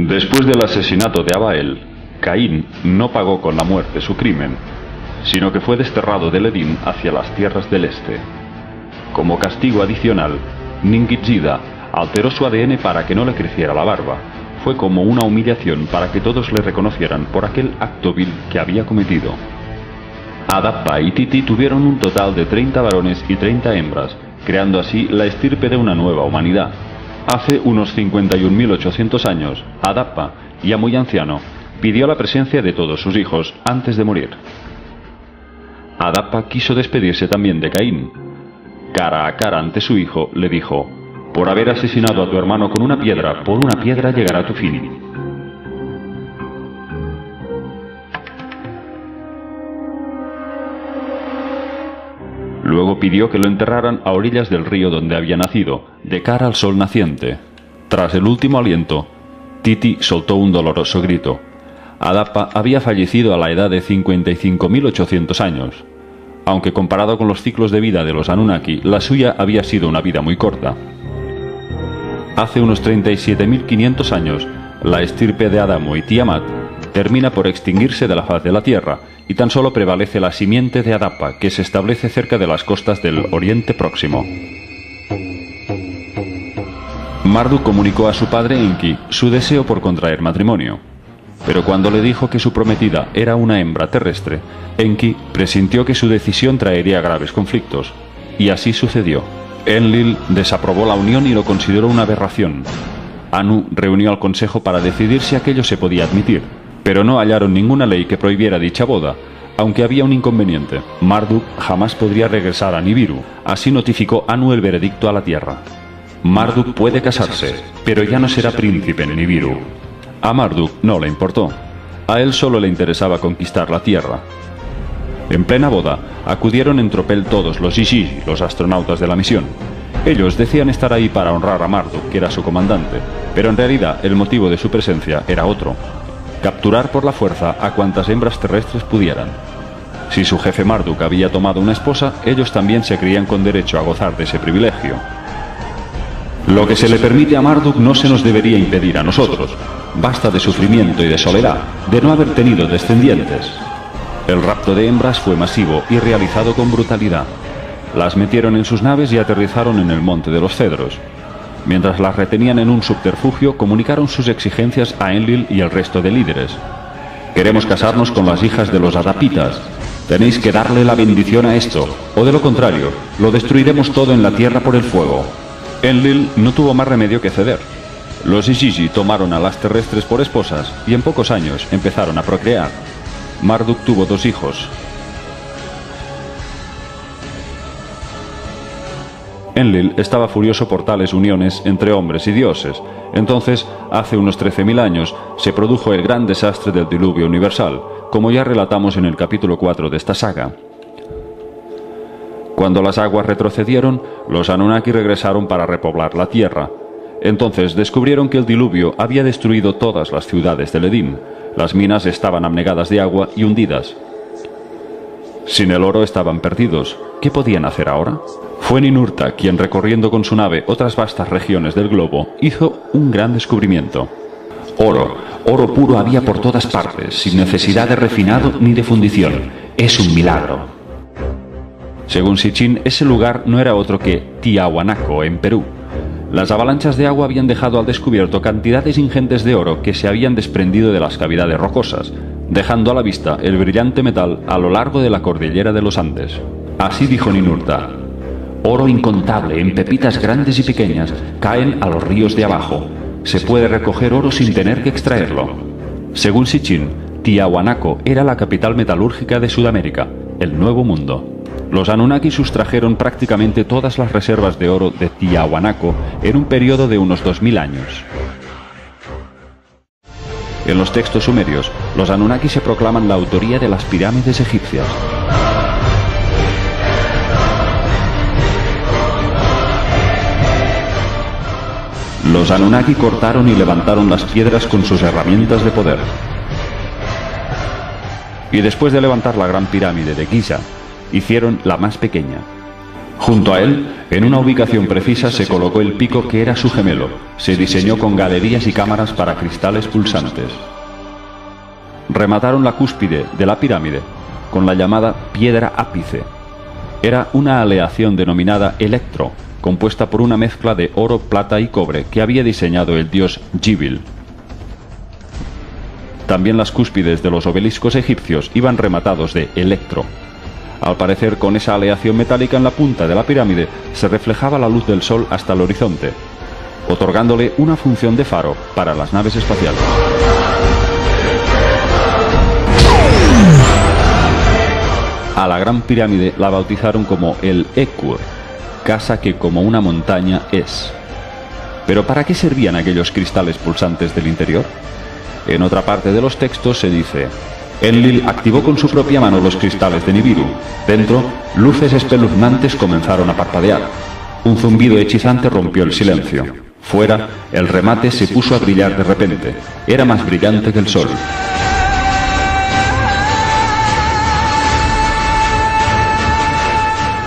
Después del asesinato de Abael, Caín no pagó con la muerte su crimen, sino que fue desterrado del Edén hacia las tierras del este. Como castigo adicional, Ningizida alteró su ADN para que no le creciera la barba. Fue como una humillación para que todos le reconocieran por aquel acto vil que había cometido. Adapa y Titi tuvieron un total de 30 varones y 30 hembras, creando así la estirpe de una nueva humanidad. Hace unos 51.800 años, Adapa, ya muy anciano, pidió la presencia de todos sus hijos antes de morir. Adapa quiso despedirse también de Caín. Cara a cara ante su hijo, le dijo: «Por haber asesinado a tu hermano con una piedra, por una piedra llegará tu fin». Luego pidió que lo enterraran a orillas del río donde había nacido, de cara al sol naciente. Tras el último aliento, Titi soltó un doloroso grito. Adapa había fallecido a la edad de 55.800 años. Aunque comparado con los ciclos de vida de los Anunnaki, la suya había sido una vida muy corta. Hace unos 37.500 años, la estirpe de Adamo y Tiamat termina por extinguirse de la faz de la Tierra, y tan solo prevalece la simiente de Adapa, que se establece cerca de las costas del Oriente Próximo. Marduk comunicó a su padre Enki su deseo por contraer matrimonio, pero cuando le dijo que su prometida era una hembra terrestre, Enki presintió que su decisión traería graves conflictos, y así sucedió. Enlil desaprobó la unión y lo consideró una aberración. Anu reunió al consejo para decidir si aquello se podía admitir, pero no hallaron ninguna ley que prohibiera dicha boda, aunque había un inconveniente: Marduk jamás podría regresar a Nibiru. Así notificó Anu el veredicto a la Tierra. Marduk puede casarse, pero ya no será príncipe en Nibiru. A Marduk no le importó. A él solo le interesaba conquistar la Tierra. En plena boda, acudieron en tropel todos los Ishiji, los astronautas de la misión. Ellos decían estar ahí para honrar a Marduk, que era su comandante, pero en realidad el motivo de su presencia era otro: capturar por la fuerza a cuantas hembras terrestres pudieran. Si su jefe Marduk había tomado una esposa, ellos también se creían con derecho a gozar de ese privilegio. Lo que se le permite a Marduk no se nos debería impedir a nosotros. Basta de sufrimiento y de soledad, de no haber tenido descendientes. El rapto de hembras fue masivo y realizado con brutalidad. Las metieron en sus naves y aterrizaron en el Monte de los Cedros. Mientras las retenían en un subterfugio, comunicaron sus exigencias a Enlil y el resto de líderes. «Queremos casarnos con las hijas de los Adapitas. Tenéis que darle la bendición a esto, o de lo contrario, lo destruiremos todo en la tierra por el fuego». Enlil no tuvo más remedio que ceder. Los Ishiji tomaron a las terrestres por esposas y en pocos años empezaron a procrear. Marduk tuvo 2 hijos. Enlil estaba furioso por tales uniones entre hombres y dioses. Entonces, hace unos 13.000 años, se produjo el gran desastre del diluvio universal, como ya relatamos en el capítulo 4 de esta saga. Cuando las aguas retrocedieron, los Anunnaki regresaron para repoblar la tierra. Entonces descubrieron que el diluvio había destruido todas las ciudades del Edén. Las minas estaban abnegadas de agua y hundidas. Sin el oro estaban perdidos. ¿Qué podían hacer ahora? Fue Ninurta quien, recorriendo con su nave otras vastas regiones del globo, hizo un gran descubrimiento. Oro puro había por todas partes, sin necesidad de refinado ni de fundición. Es un milagro. Según Sitchin, ese lugar no era otro que Tiahuanaco, en Perú. Las avalanchas de agua habían dejado al descubierto cantidades ingentes de oro que se habían desprendido de las cavidades rocosas, dejando a la vista el brillante metal a lo largo de la cordillera de los Andes. Así dijo Ninurta: «Oro incontable, en pepitas grandes y pequeñas, caen a los ríos de abajo. Se puede recoger oro sin tener que extraerlo». Según Sitchin, Tiahuanaco era la capital metalúrgica de Sudamérica, el Nuevo Mundo. Los Anunnaki sustrajeron prácticamente todas las reservas de oro de Tiahuanaco en un periodo de unos 2000 años. En los textos sumerios, los Anunnaki se proclaman la autoría de las pirámides egipcias. Los Anunnaki cortaron y levantaron las piedras con sus herramientas de poder. Y después de levantar la gran pirámide de Giza, hicieron la más pequeña. Junto a él, en una ubicación precisa, se colocó el pico que era su gemelo. Se diseñó con galerías y cámaras para cristales pulsantes. Remataron la cúspide de la pirámide con la llamada piedra ápice. Era una aleación denominada electro, compuesta por una mezcla de oro, plata y cobre que había diseñado el dios Gibil. También las cúspides de los obeliscos egipcios iban rematados de electro. Al parecer, con esa aleación metálica en la punta de la pirámide se reflejaba la luz del sol hasta el horizonte, otorgándole una función de faro para las naves espaciales. A la gran pirámide la bautizaron como el Ekur, casa que como una montaña es. ¿Pero para qué servían aquellos cristales pulsantes del interior? En otra parte de los textos se dice: Enlil activó con su propia mano los cristales de Nibiru. Dentro, luces espeluznantes comenzaron a parpadear. Un zumbido hechizante rompió el silencio. Fuera, el remate se puso a brillar de repente. Era más brillante que el sol.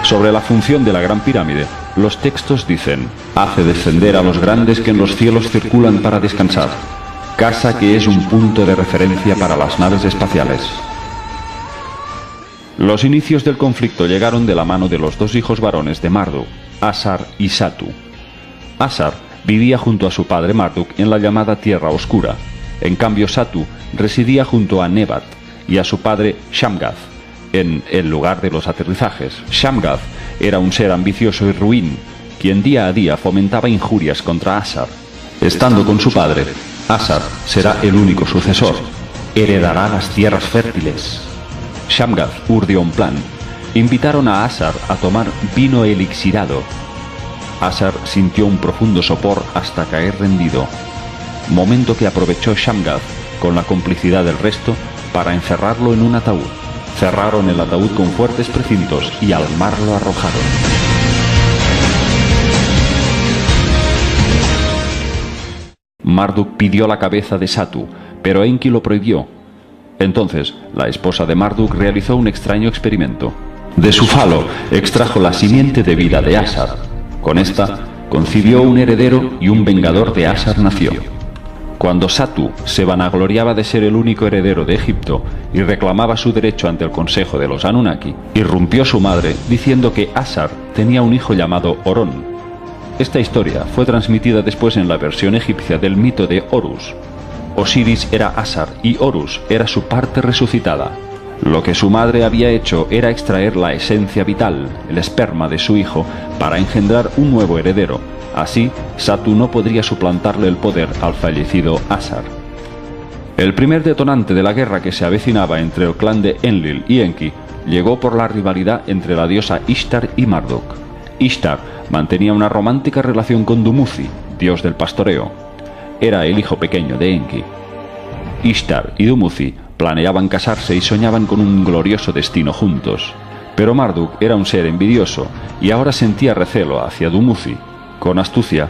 Sobre la función de la Gran Pirámide, los textos dicen: hace descender a los grandes que en los cielos circulan para descansar. Casa que es un punto de referencia para las naves espaciales. Los inicios del conflicto llegaron de la mano de los dos hijos varones de Marduk, Asar y Satu. Asar vivía junto a su padre Marduk en la llamada Tierra Oscura. En cambio, Satu residía junto a Nebat y a su padre Shamgath en el lugar de los aterrizajes. Shamgath era un ser ambicioso y ruin, quien día a día fomentaba injurias contra Asar. Estando con su padre, Asar será el único sucesor. Heredará las tierras fértiles. Shamgath urdió un plan. Invitaron a Asar a tomar vino elixirado. Asar sintió un profundo sopor hasta caer rendido, momento que aprovechó Shamgath con la complicidad del resto para encerrarlo en un ataúd. Cerraron el ataúd con fuertes precintos y al mar lo arrojaron. Marduk pidió la cabeza de Satu, pero Enki lo prohibió. Entonces, la esposa de Marduk realizó un extraño experimento. De su falo extrajo la simiente de vida de Asar. Con esta, concibió un heredero y un vengador de Asar nació. Cuando Satu se vanagloriaba de ser el único heredero de Egipto y reclamaba su derecho ante el consejo de los Anunnaki, irrumpió su madre diciendo que Asar tenía un hijo llamado Orón. Esta historia fue transmitida después en la versión egipcia del mito de Horus. Osiris era Asar y Horus era su parte resucitada. Lo que su madre había hecho era extraer la esencia vital, el esperma de su hijo, para engendrar un nuevo heredero. Así, Satu no podría suplantarle el poder al fallecido Asar. El primer detonante de la guerra que se avecinaba entre el clan de Enlil y Enki llegó por la rivalidad entre la diosa Ishtar y Marduk. Ishtar mantenía una romántica relación con Dumuzi, dios del pastoreo. Era el hijo pequeño de Enki. Ishtar y Dumuzi planeaban casarse y soñaban con un glorioso destino juntos. Pero Marduk era un ser envidioso y ahora sentía recelo hacia Dumuzi. Con astucia,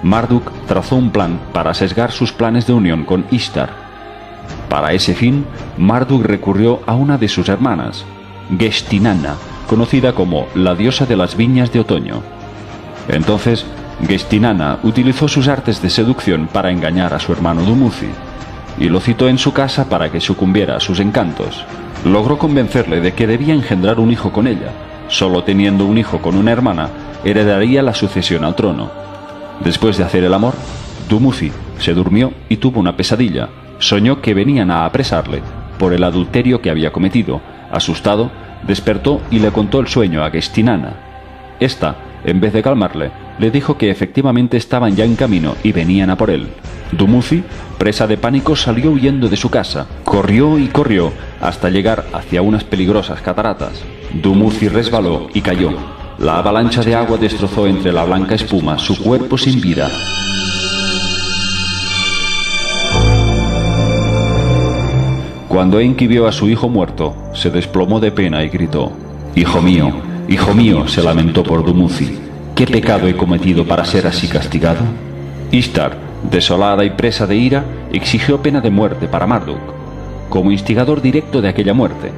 Marduk trazó un plan para sesgar sus planes de unión con Ishtar. Para ese fin, Marduk recurrió a una de sus hermanas, Geshtinana, conocida como la diosa de las viñas de otoño. Entonces, Geshtinana utilizó sus artes de seducción para engañar a su hermano Dumuzi y lo citó en su casa para que sucumbiera a sus encantos. Logró convencerle de que debía engendrar un hijo con ella. Solo teniendo un hijo con una hermana, heredaría la sucesión al trono. Después de hacer el amor, Dumuzi se durmió y tuvo una pesadilla. Soñó que venían a apresarle por el adulterio que había cometido. Asustado, despertó y le contó el sueño a Geshtinana. Esta, en vez de calmarle, le dijo que efectivamente estaban ya en camino y venían a por él. Dumuzi, presa de pánico, salió huyendo de su casa. Corrió y corrió hasta llegar hacia unas peligrosas cataratas. Dumuzi resbaló y cayó. La avalancha de agua destrozó entre la blanca espuma su cuerpo sin vida. Cuando Enki vio a su hijo muerto, se desplomó de pena y gritó: hijo mío, se lamentó por Dumuzi. ¿Qué pecado he cometido para ser así castigado? Ishtar, desolada y presa de ira, exigió pena de muerte para Marduk, como instigador directo de aquella muerte.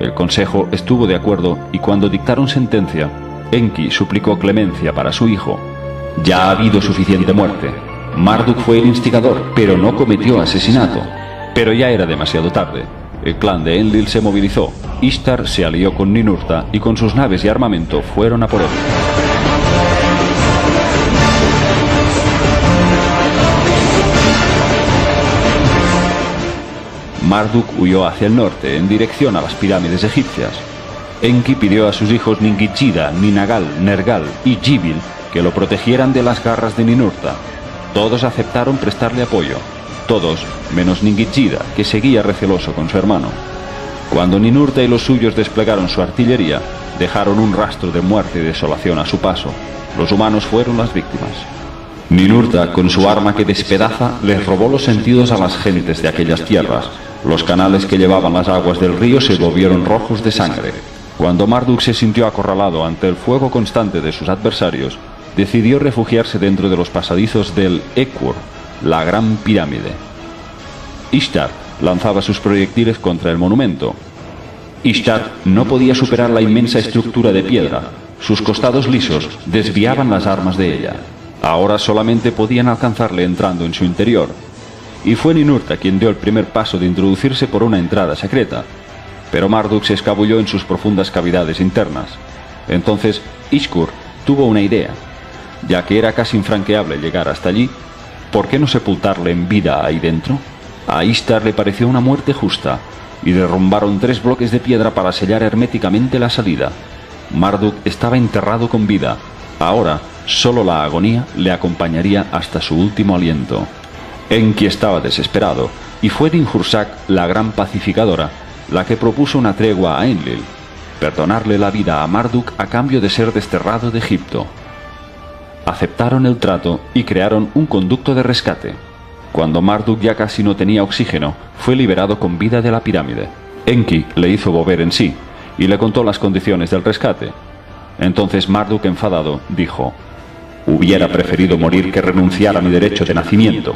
El consejo estuvo de acuerdo y cuando dictaron sentencia, Enki suplicó clemencia para su hijo. Ya ha habido suficiente muerte. Marduk fue el instigador, pero no cometió asesinato. Pero ya era demasiado tarde. El clan de Enlil se movilizó. Ishtar se alió con Ninurta y con sus naves y armamento fueron a por él. Marduk huyó hacia el norte, en dirección a las pirámides egipcias. Enki pidió a sus hijos Ningishida, Ninagal, Nergal y Gibil que lo protegieran de las garras de Ninurta. Todos aceptaron prestarle apoyo. Todos, menos Ningishida, que seguía receloso con su hermano. Cuando Ninurta y los suyos desplegaron su artillería, dejaron un rastro de muerte y desolación a su paso. Los humanos fueron las víctimas. Ninurta, con su arma que despedaza, les robó los sentidos a las gentes de aquellas tierras. Los canales que llevaban las aguas del río se volvieron rojos de sangre. Cuando Marduk se sintió acorralado ante el fuego constante de sus adversarios, decidió refugiarse dentro de los pasadizos del Ekur, la gran pirámide. Ishtar lanzaba sus proyectiles contra el monumento. Ishtar no podía superar la inmensa estructura de piedra. Sus costados lisos desviaban las armas de ella. Ahora solamente podían alcanzarle entrando en su interior. Y fue Ninurta quien dio el primer paso de introducirse por una entrada secreta. Pero Marduk se escabulló en sus profundas cavidades internas. Entonces Ishkur tuvo una idea. Ya que era casi infranqueable llegar hasta allí, ¿por qué no sepultarle en vida ahí dentro? A Ishtar le pareció una muerte justa, y derrumbaron 3 bloques de piedra para sellar herméticamente la salida. Marduk estaba enterrado con vida. Ahora, solo la agonía le acompañaría hasta su último aliento. Enki estaba desesperado, y fue Ninhursag, la gran pacificadora, la que propuso una tregua a Enlil, perdonarle la vida a Marduk a cambio de ser desterrado de Egipto. Aceptaron el trato y crearon un conducto de rescate. Cuando Marduk ya casi no tenía oxígeno, fue liberado con vida de la pirámide. Enki le hizo volver en sí y le contó las condiciones del rescate. Entonces Marduk, enfadado, dijo: «Hubiera preferido morir que renunciar a mi derecho de nacimiento».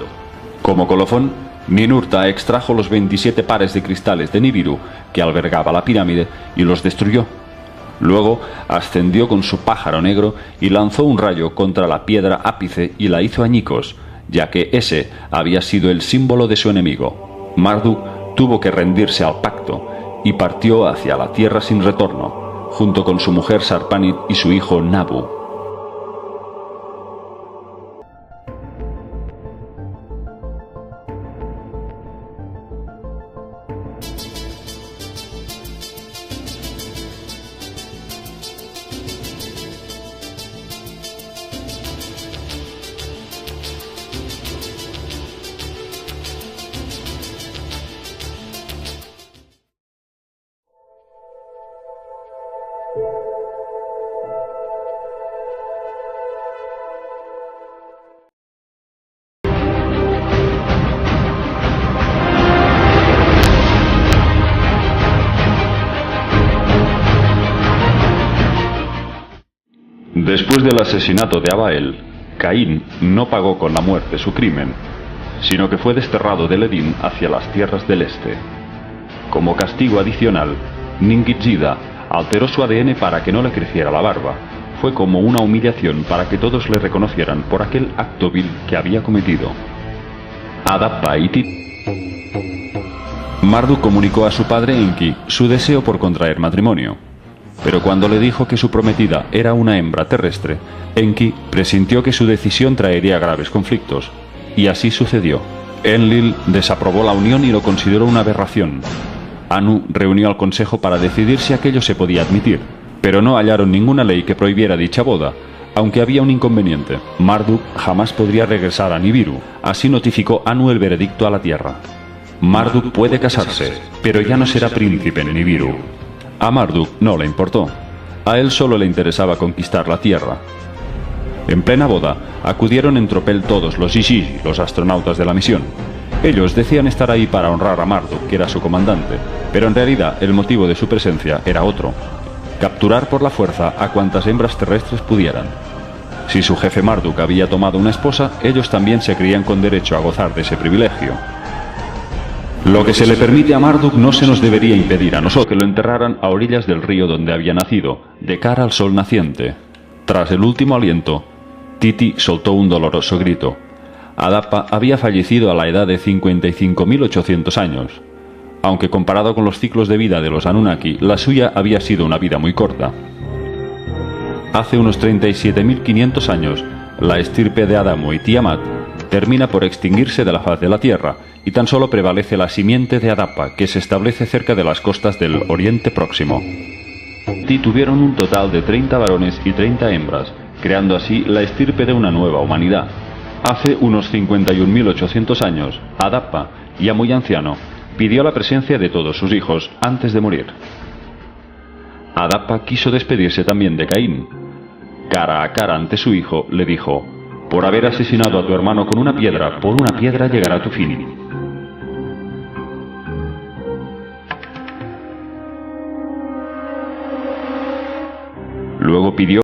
Como colofón, Ninurta extrajo los 27 pares de cristales de Nibiru que albergaba la pirámide y los destruyó. Luego ascendió con su pájaro negro y lanzó un rayo contra la piedra ápice y la hizo añicos, ya que ese había sido el símbolo de su enemigo. Marduk tuvo que rendirse al pacto y partió hacia la tierra sin retorno, junto con su mujer Sarpanit y su hijo Nabu. Después del asesinato de Abael, Caín no pagó con la muerte su crimen, sino que fue desterrado del Edén hacia las tierras del este. Como castigo adicional, Ningishida alteró su ADN para que no le creciera la barba. Fue como una humillación para que todos le reconocieran por aquel acto vil que había cometido. Adapaitit. Marduk comunicó a su padre Enki su deseo por contraer matrimonio. Pero cuando le dijo que su prometida era una hembra terrestre, Enki presintió que su decisión traería graves conflictos. Y así sucedió. Enlil desaprobó la unión y lo consideró una aberración. Anu reunió al consejo para decidir si aquello se podía admitir, pero no hallaron ninguna ley que prohibiera dicha boda, aunque había un inconveniente. Marduk jamás podría regresar a Nibiru. Así notificó Anu el veredicto a la tierra. Marduk puede casarse, pero ya no será príncipe en Nibiru. A Marduk no le importó. A él solo le interesaba conquistar la tierra. En plena boda, acudieron en tropel todos los Ishiji, los astronautas de la misión. Ellos decían estar ahí para honrar a Marduk, que era su comandante, pero en realidad el motivo de su presencia era otro: capturar por la fuerza a cuantas hembras terrestres pudieran. Si su jefe Marduk había tomado una esposa, ellos también se creían con derecho a gozar de ese privilegio. Lo que se le permite a Marduk no se nos debería impedir a nosotros, que lo enterraran a orillas del río donde había nacido, de cara al sol naciente. Tras el último aliento, Titi soltó un doloroso grito. Adapa había fallecido a la edad de 55.800 años. Aunque comparado con los ciclos de vida de los Anunnaki, la suya había sido una vida muy corta. Hace unos 37.500 años, la estirpe de Adamo y Tiamat termina por extinguirse de la faz de la Tierra, y tan solo prevalece la simiente de Adapa, que se establece cerca de las costas del Oriente Próximo. Tuvieron un total de 30 varones y 30 hembras, creando así la estirpe de una nueva humanidad. Hace unos 51.800 años, Adapa, ya muy anciano, pidió la presencia de todos sus hijos antes de morir. Adapa quiso despedirse también de Caín. Cara a cara ante su hijo, le dijo: «Por haber asesinado a tu hermano con una piedra, por una piedra llegará tu fin». Luego pidió